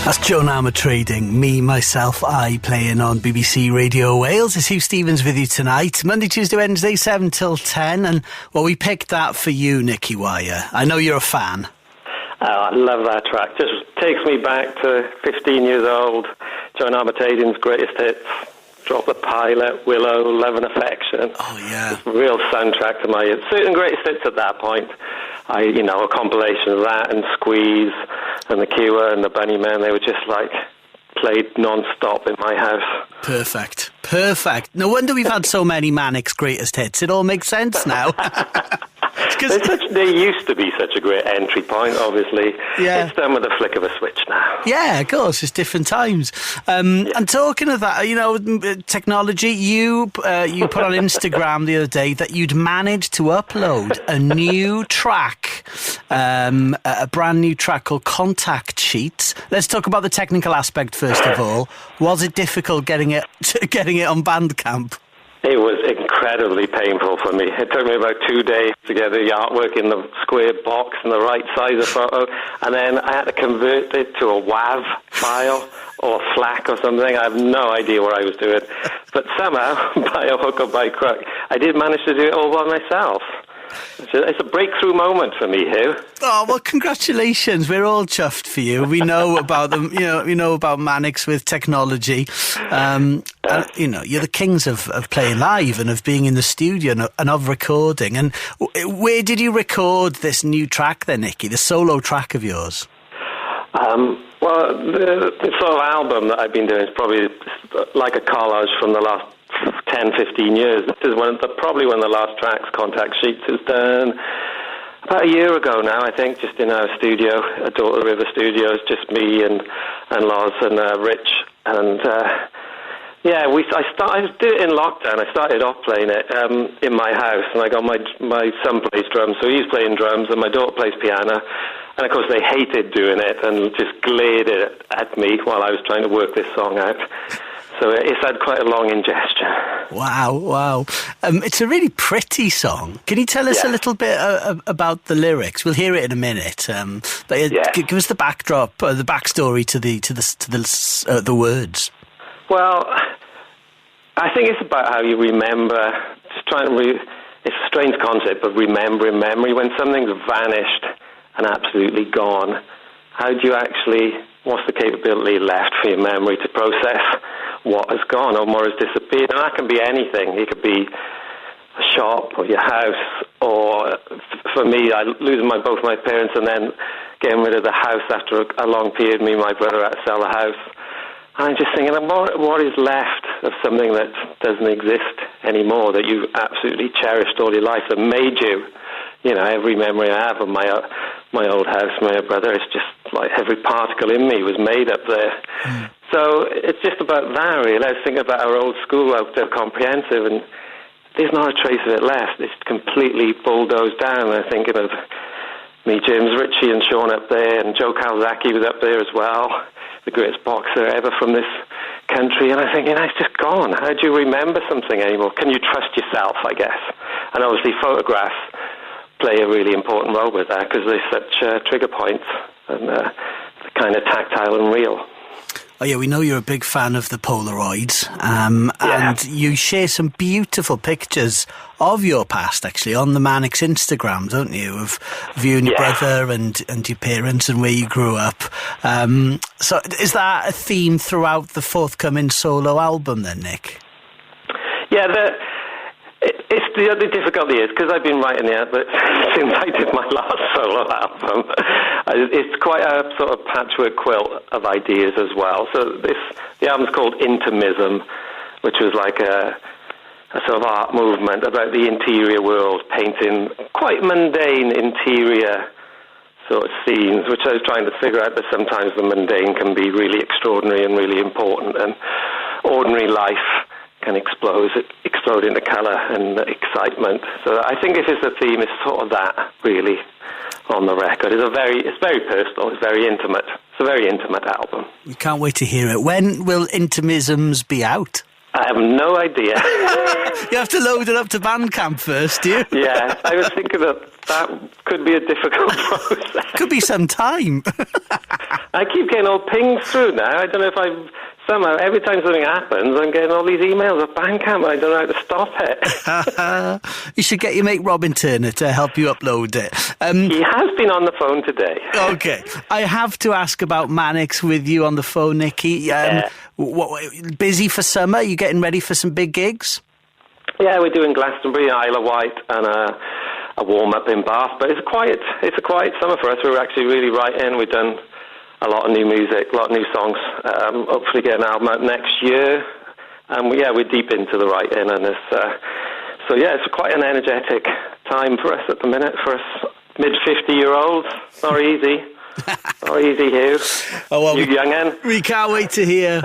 That's Joan Armour Trading, me, myself, I, playing on BBC Radio Wales. It's Hugh Stevens with you tonight, Monday, Tuesday, Wednesday, 7 till 10. And, well, we picked that for you, Nicky Wire. I know you're a fan. Oh, I love that track. Just takes me back to 15 years old, Joan Armour Trading's greatest hits. Drop the Pilot, Willow, Love and Affection. Oh, yeah. It's a real soundtrack to my certain greatest hits at that point. A compilation of that and Squeeze and The Cure and the Bunnymen, they were just like played non-stop in my house. Perfect. No wonder we've had so many Manics greatest hits. It all makes sense now. They used to be such a great entry point, obviously. Yeah. It's done with a flick of a switch now. Yeah, of course, it's different times. And talking of that, technology, you put on Instagram the other day that you'd managed to upload a new track, a brand new track called Contact Sheets. Let's talk about the technical aspect first of all. Was it difficult getting it on Bandcamp? It was incredibly painful for me. It took me about 2 days to get the artwork in the square box and the right size of photo, and then I had to convert it to a WAV file or FLAC or something. I have no idea what I was doing. But somehow, by a hook or by crook, I did manage to do it all by myself. It's a breakthrough moment for me, Hugh. Oh, well, congratulations. We're all chuffed for you. We know about them, we know about Manics with technology. You're the kings of playing live and of being in the studio and of recording. And where did you record this new track then, Nicky, the solo track of yours? The sort of album that I've been doing is probably like a collage from the last 10, 15 years. This is probably when the last tracks, Contact Sheets, is done. About a year ago now, I think, just in our studio, Daughter River Studios, just me and Loz and Rich. And I did it in lockdown. I started off playing it in my house, and I got my son plays drums, so he's playing drums, and my daughter plays piano. And of course, they hated doing it and just glared at me while I was trying to work this song out. So it's had quite a long ingestion. Wow. It's a really pretty song. Can you tell us a little bit about the lyrics? We'll hear it in a minute. Give us the backdrop, the backstory to the words. Well, I think it's about how you remember. Just trying to. It's a strange concept, but remembering memory when something's vanished and absolutely gone. How do you actually? What's the capability left for your memory to process what has gone or what has disappeared? And that can be anything. It could be a shop or your house, or for me, losing both my parents and then getting rid of the house after a long period. Me and my brother had to sell the house. And I'm just thinking, what is left of something that doesn't exist anymore, that you absolutely cherished all your life, that made you? Every memory I have of my old house, my brother, it's just like every particle in me was made up there. Mm. So it's just about that, really. I was thinking about our old school out there, Comprehensive, and there's not a trace of it left. It's completely bulldozed down. I'm thinking of me, James Richey and Sean up there, and Joe Calzaghe was up there as well, the greatest boxer ever from this country. And I'm thinking, it's just gone. How do you remember something anymore? Can you trust yourself, I guess? And obviously photographs play a really important role with that because they're such trigger points and kind of tactile and real. Oh yeah, we know you're a big fan of the Polaroids, and you share some beautiful pictures of your past, actually, on the Manics Instagram, don't you? Of you and your brother and your parents and where you grew up. So is that a theme throughout the forthcoming solo album then, Nick? Yeah, the difficulty is, because I've been writing the advert since I did my last solo album, it's quite a sort of patchwork quilt of ideas as well. So the album's called Intimism, which was like a sort of art movement about the interior world, painting quite mundane interior sort of scenes, which I was trying to figure out that sometimes the mundane can be really extraordinary and really important, and ordinary life can explode into colour and excitement. So I think if it's a theme, it's sort of that, really, on the record. It's very personal, it's very intimate. It's a very intimate album. We can't wait to hear it. When will Intimisms be out? I have no idea. You have to load it up to Bandcamp first, do you? Yeah, I was thinking that could be a difficult process. Could be some time. I keep getting all pings through now. I don't know if somehow, every time something happens, I'm getting all these emails of Bandcamp and I don't know how to stop it. You should get your mate Robin Turner to help you upload it. He has been on the phone today. Okay. I have to ask about Manics with you on the phone, Nicky. Busy for summer? You getting ready for some big gigs? Yeah, we're doing Glastonbury, Isle of Wight, and a warm-up in Bath. But it's a quiet summer for us. We're actually really writing. We've done a lot of new music, a lot of new songs. Hopefully get an album out next year. And we're deep into the writing, and it's quite an energetic time for us at the minute, for us mid-50-year-olds. Not easy. Not easy, Hugh. Oh, well, you young'un. We can't wait to hear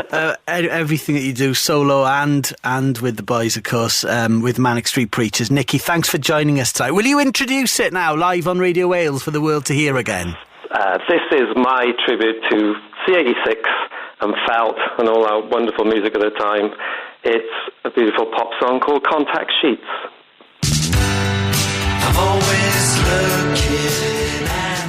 everything that you do, solo and with the boys, of course, with Manic Street Preachers. Nicky, thanks for joining us tonight. Will you introduce it now, live on Radio Wales, for the world to hear again? This is my tribute to C86 and Felt and all our wonderful music at the time. It's a beautiful pop song called Contact Sheets. I'm always looking and